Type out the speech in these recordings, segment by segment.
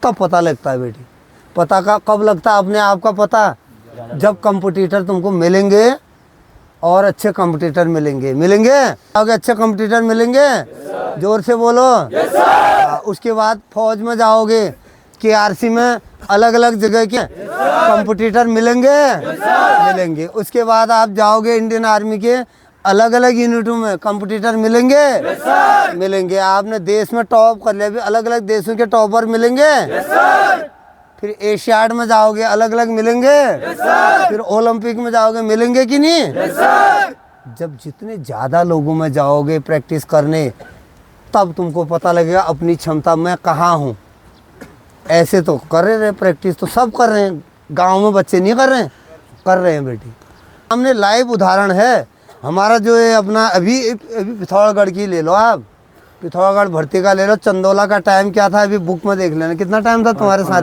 तब पता लगता है बेटी। पता का कब लगता है अपने आप का पता? जब कंपटीटर तुमको मिलेंगे और अच्छे कंपटीटर मिलेंगे आगे अच्छे कंपटीटर मिलेंगे। जोर से बोलो। उसके बाद फौज में जाओगे, KRC में अलग अलग जगह के कंपटीटर मिलेंगे। उसके बाद आप जाओगे इंडियन आर्मी के अलग अलग यूनिटों में कंपटीटर मिलेंगे। आपने देश में टॉप कर लिया, भी अलग अलग देशों के टॉपर मिलेंगे। फिर एशियाड में जाओगे अलग अलग मिलेंगे। फिर ओलंपिक में जाओगे मिलेंगे कि नहीं? जब जितने ज़्यादा लोगों में जाओगे प्रैक्टिस करने, तब तुमको पता लगेगा अपनी क्षमता मैं कहाँ हूँ। ऐसे तो कर रहे प्रैक्टिस तो सब कर रहे हैं, गांव में बच्चे नहीं कर रहे हैं बेटी। हमने लाइव उदाहरण है हमारा जो है अपना अभी पिथौरागढ़ की ले लो आप, पिथौरागढ़ भर्ती का ले लो। चंदोला का टाइम क्या था अभी बुक में देख लेना, कितना टाइम था तुम्हारे साथ?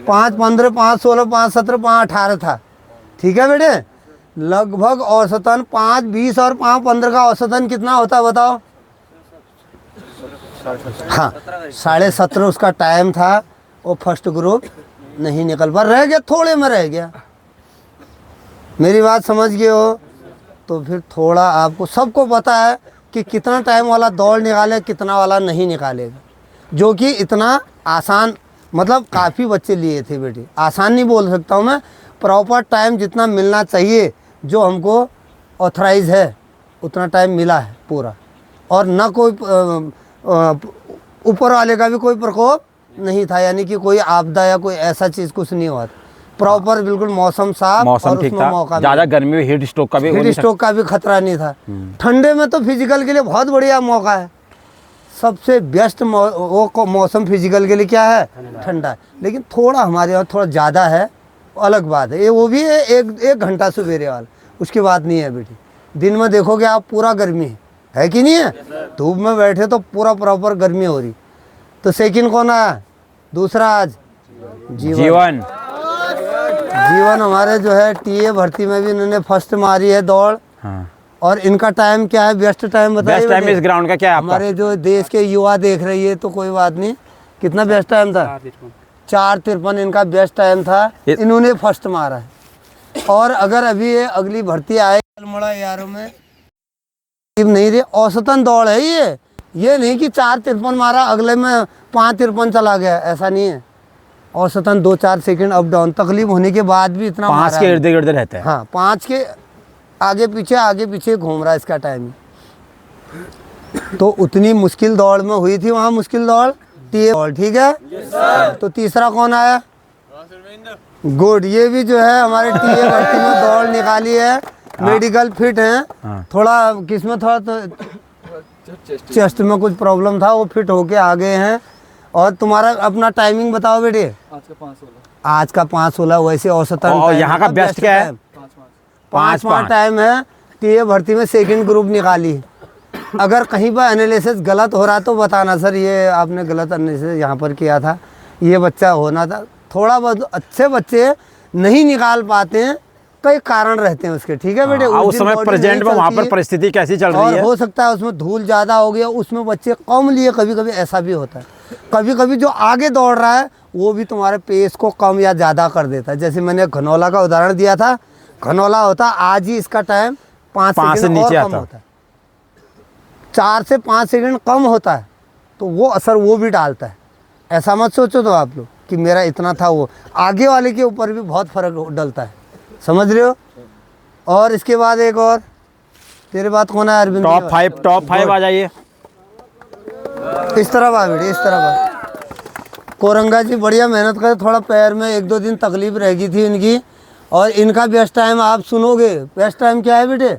5:15, 5:16, 5:17, 5:18 था। ठीक है बेटे, लगभग औसतन 5:20 और 5:15 का औसतन कितना होता है बताओ? हाँ, 17.5 उसका टाइम था। वो फर्स्ट ग्रुप नहीं निकल पा, रह गया, थोड़े में रह गया। मेरी बात समझ गए हो? तो फिर थोड़ा आपको सबको पता है कि कितना टाइम वाला दौड़ निकाले, कितना वाला नहीं निकालेगा, जो कि इतना आसान, मतलब काफ़ी बच्चे लिए थे बेटी। आसान नहीं बोल सकता हूँ मैं, प्रॉपर टाइम जितना मिलना चाहिए जो हमको ऑथराइज है उतना टाइम मिला है पूरा। और न कोई ऊपर वाले का भी कोई प्रकोप नहीं था, यानी कि कोई आपदा या कोई ऐसा चीज़ कुछ नहीं हुआ था। प्रॉपर बिल्कुल मौसम साफ, मौसम ठीक था, ज़्यादा गर्मी में हीट स्ट्रोक का भी खतरा नहीं था। ठंडे में तो फिजिकल के लिए बहुत बढ़िया मौका है। सबसे बेस्ट वो मौसम फिजिकल के लिए क्या है? ठंडा है। लेकिन थोड़ा हमारे यहाँ थोड़ा ज़्यादा है, अलग बात है। ये वो भी है एक घंटा सवेरे वाला, उसकी बात नहीं है बेटी। दिन में देखोगे आप पूरा गर्मी है कि नहीं है? धूप में बैठे तो पूरा प्रॉपर गर्मी हो रही। तो सेकंड कौन आया? दूसरा आज जीवन हमारे जो है TA भर्ती में भी इन्होंने फर्स्ट मारी है दौड़। हाँ। और इनका टाइम क्या है? बेस्ट टाइम बताइए। बेस्ट टाइम इस ग्राउंड का क्या है? हमारे जो देश के युवा देख रही है तो कोई बात नहीं, कितना बेस्ट टाइम था? 4:53 इनका बेस्ट टाइम था, इन्होंने फर्स्ट मारा है। और अगर अभी ये अगली भर्ती आए अल्मोड़ा यारों में नहीं रही, औसतन दौड़ है ये नहीं कि 4:53 मारा अगले में 5:53 चला गया, ऐसा नहीं है। औसतन 2-4 सेकंड अप डाउन तकलीफ होने के बाद भी इतना 5 के इर्द गिर्द रहता है। हाँ, 5 के आगे पीछे घूम रहा है इसका टाइम। तो उतनी मुश्किल दौड़ में हुई थी वहाँ, मुश्किल दौड़ TA दौड़। ठीक है। तो तीसरा कौन आया? गुड, ये भी जो है हमारे TA भर्ती में दौड़ निकाली है। मेडिकल फिट हैं। थोड़ा किसमें थोड़ा तो चेस्ट में कुछ प्रॉब्लम था, वो फिट होके आ गए हैं। और तुम्हारा अपना टाइमिंग बताओ बेटे। आज का 5:16 वैसे औसतन। और यहाँ का बेस्ट क्या है? 5:5 टाइम है। TA भर्ती में सेकंड ग्रुप निकाली। अगर कहीं पर एनालिसिस गलत हो रहा तो बताना सर, ये आपने गलत एनालिसिस यहाँ पर किया था, ये बच्चा होना था। थोड़ा बहुत अच्छे बच्चे नहीं निकाल पाते हैं, कई कारण रहते हैं उसके। ठीक है बेटे। उस समय प्रेजेंट में वहाँ पर परिस्थिति कैसी चल रही है? हो सकता है उसमें धूल ज़्यादा हो गया, उसमें बच्चे कम लिए, कभी कभी ऐसा भी होता है। कभी कभी जो आगे दौड़ रहा है वो भी तुम्हारे पेस को कम या ज़्यादा कर देता है। जैसे मैंने घनौला का उदाहरण दिया था, घनौला होता आज ही इसका टाइम 5 से नीचे आता है, 4 से 5 सेकंड कम होता है। तो वो असर वो भी डालता है। ऐसा मत सोचो तो आप लोग कि मेरा इतना था, वो आगे वाले के ऊपर भी बहुत फर्क डलता है, समझ रहे हो? और इसके बाद एक और तेरे बात कौन है? अरविंद। टॉप 5 आ जाइए। इस तरफ आ बेटे, इस तरफ आ। कोरंगा जी बढ़िया मेहनत करे, थोड़ा पैर में 1-2 दिन तकलीफ रह गई थी इनकी। और इनका बेस्ट टाइम आप सुनोगे। बेस्ट टाइम क्या है बेटे?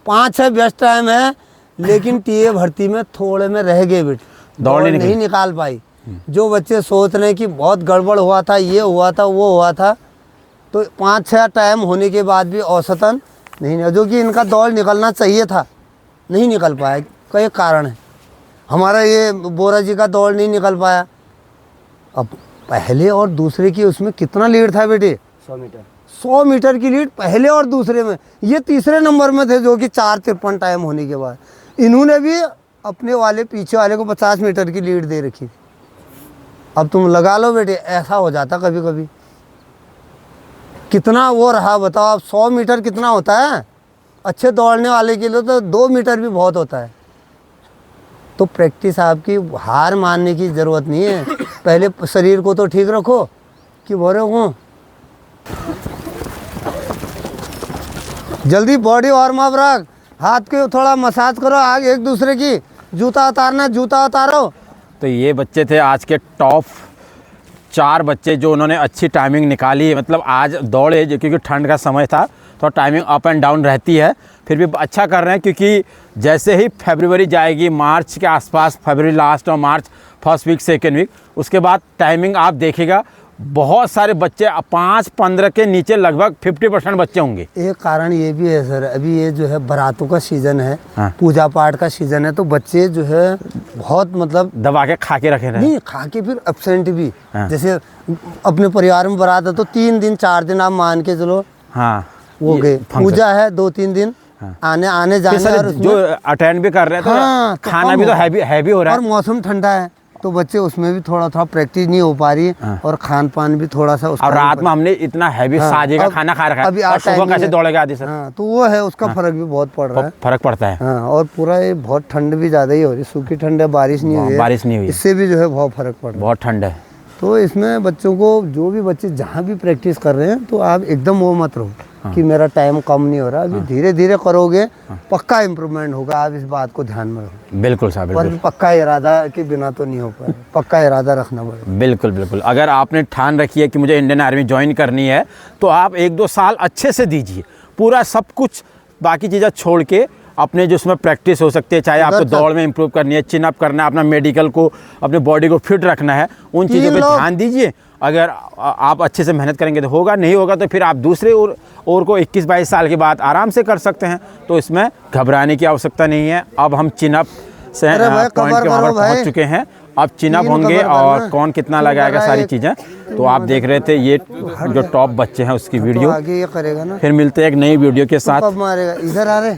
5 है बेस्ट टाइम है। लेकिन TA भर्ती में थोड़े में रह गए बेटे, दौड़ नहीं निकाल पाई। जो बच्चे सोच रहे हैं कि बहुत गड़बड़ हुआ था, ये हुआ था, वो हुआ था, तो 5-6 टाइम होने के बाद भी औसतन नहीं, जो कि इनका दौड़ निकलना चाहिए था, नहीं निकल पाया। कई कारण है। हमारा ये बोरा जी का दौड़ नहीं निकल पाया। अब पहले और दूसरे की उसमें कितना लीड था बेटे? 100 मीटर की लीड पहले और दूसरे में। ये तीसरे नंबर में थे, जो कि 4:53 टाइम होने के बाद इन्होंने भी अपने वाले पीछे वाले को 50 मीटर की लीड दे रखी थी। अब तुम लगा लो बेटे, ऐसा हो जाता कभी कभी। कितना वो रहा बताओ, अब 100 मीटर कितना होता है, अच्छे दौड़ने वाले के लिए तो 2 मीटर भी बहुत होता है। तो प्रैक्टिस आपकी, हार मानने की ज़रूरत नहीं है, पहले शरीर को तो ठीक रखो कि बोले हो। जल्दी बॉडी वार्म अप रख, हाथ के थोड़ा मसाज करो आगे एक दूसरे की। जूता उतारना, जूता उतारो। तो ये बच्चे थे आज के टॉप 4 बच्चे जो उन्होंने अच्छी टाइमिंग निकाली है। मतलब आज दौड़े जो, क्योंकि ठंड का समय था तो टाइमिंग अप एंड डाउन रहती है, फिर भी अच्छा कर रहे हैं। क्योंकि जैसे ही फरवरी जाएगी, मार्च के आसपास, फरवरी लास्ट और March first week second week, उसके बाद टाइमिंग आप देखिएगा बहुत सारे बच्चे 5-15 के नीचे लगभग 50% बच्चे होंगे। एक कारण ये भी है सर, अभी ये जो है बारातों का सीज़न है, हाँ। पूजा पाठ का सीज़न है, तो बच्चे जो है बहुत मतलब दबा के खा के रखे रहे। नहीं, खा के फिर एब्सेंट भी। हाँ। जैसे अपने परिवार में बारात है तो 3 दिन 4 दिन आप मान के चलो, हाँ, वो गए। पूजा है 2-3 दिन, हाँ। आने जाने और उसमें जो अटेंड भी कर रहे हैं तो हाँ, तो खाना भी तो हैवी हो रहा और है। मौसम ठंडा है तो बच्चे उसमें भी थोड़ा प्रैक्टिस नहीं हो पा रही है, हाँ। और खान पान भी थोड़ा सा उसका और रात में हमने इतना हैवी हाँ, साजे का अब- खाना खा रखा अभी है, और आज सुबह टाइमिंग कैसे है। दौड़ेगा आदि सर। हाँ, तो वो है, उसका फर्क भी बहुत पड़ रहा है। फर्क पड़ता है। हाँ, और पूरा ये बहुत ठंड भी ज़्यादा ही हो रही, सूखी ठंड है, बारिश नहीं हुई है, बारिश नहीं हुई है। इससे भी जो है बहुत फर्क पड़ रहा है। बहुत ठंड है। तो इसमें बच्चों को, जो भी बच्चे जहाँ भी प्रैक्टिस कर रहे हैं, तो आप एकदम वो मत रहो कि मेरा टाइम कम नहीं हो रहा। अभी धीरे धीरे करोगे, पक्का इम्प्रूवमेंट होगा। आप इस बात को ध्यान में रखो। बिल्कुल साहब, पर बिल्कुल पक्का इरादा के बिना तो नहीं हो पाएगा, पक्का इरादा रखना पड़ेगा। बिल्कुल बिल्कुल। अगर आपने ठान रखी है कि मुझे इंडियन आर्मी ज्वाइन करनी है, तो आप 1-2 साल अच्छे से दीजिए पूरा सब कुछ, बाकी चीज़ें छोड़ के अपने जो उसमें प्रैक्टिस हो सकती है, चाहे आपको दौड़ में इंप्रूव करनी है, चिन अप करना है, अपना मेडिकल को, अपने बॉडी को फिट रखना है, उन चीज़ों पे ध्यान दीजिए। अगर आप अच्छे से मेहनत करेंगे तो होगा, नहीं होगा तो फिर आप दूसरे और को 21-22 साल के बाद आराम से कर सकते हैं। तो इसमें घबराने की आवश्यकता नहीं है। अब हम चिन अप से पॉइंट के वहाँ पर पहुँच चुके हैं। अब चिन अप होंगे और कौन कितना लगाएगा सारी चीज़ें। तो आप देख रहे थे ये जो टॉप बच्चे हैं उसकी वीडियो। आगे ये करेगा ना, फिर मिलते हैं एक नई वीडियो के साथ। कब मारेगा, इधर आ रहे